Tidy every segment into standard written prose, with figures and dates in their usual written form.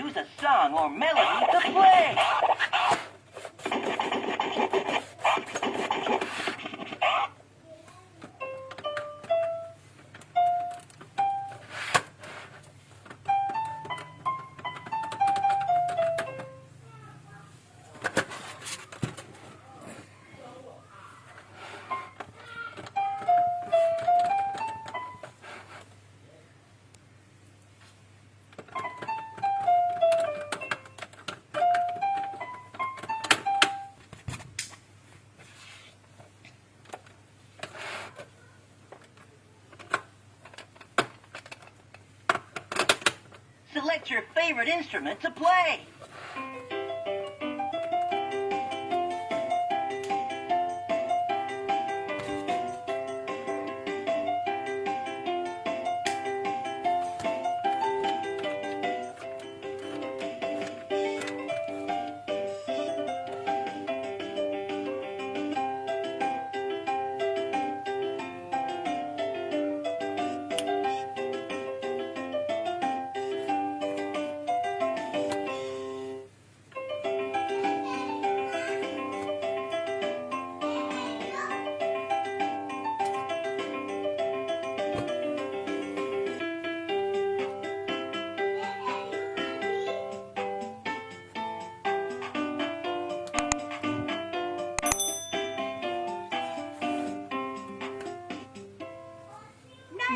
choose a song or melody to play. Select your favorite instrument to play.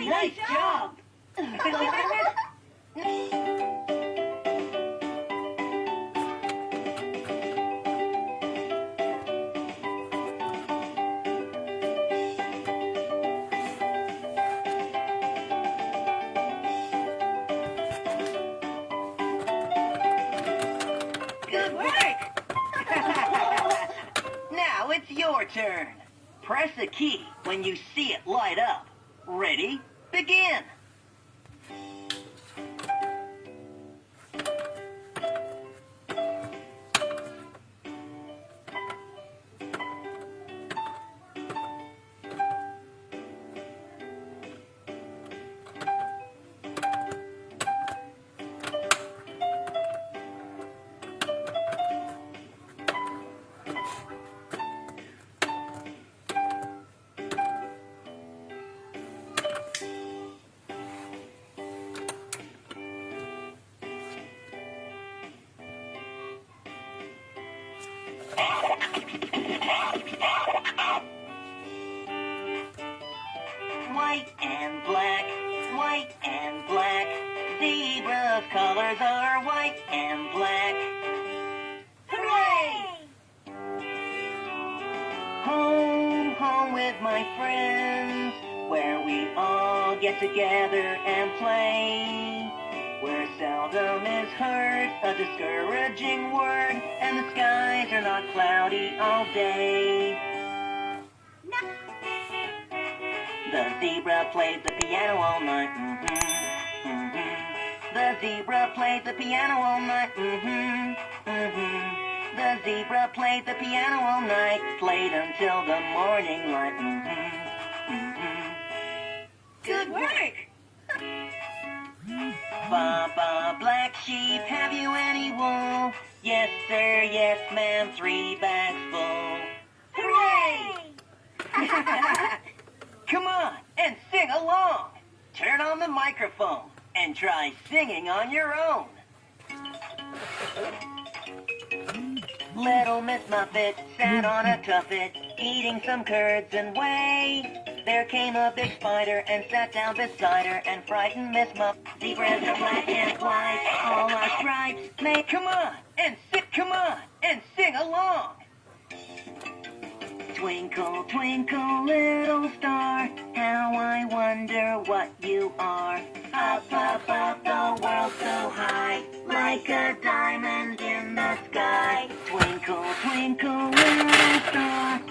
Nice job! Good work! Now it's your turn. Press a key when you see it light up. Ready? Begin! White and black, white and black. Zebra's colors are white and black. Hooray! Home, home with my friends, where we all get together and play. Where seldom is heard a discouraging word, and the skies are not cloudy all day. The zebra played the piano all night. The zebra played the piano all night. The zebra played the piano all night. Played until the morning light. Good work! Baba, black sheep, have you any wool? Yes, sir, yes, ma'am, 3 bags full. Hooray! Come on, and sing along. Turn on the microphone and try singing on your own. Little Miss Muffet sat on a tuffet, eating some curds and whey. There came a big spider and sat down beside her and frightened Miss Muffet. Zebras are black and white, all our stripes make. Come on and sing along. Twinkle, twinkle, little star, how I wonder what you are. Up above the world so high, like a diamond in the sky. Twinkle, twinkle, little star,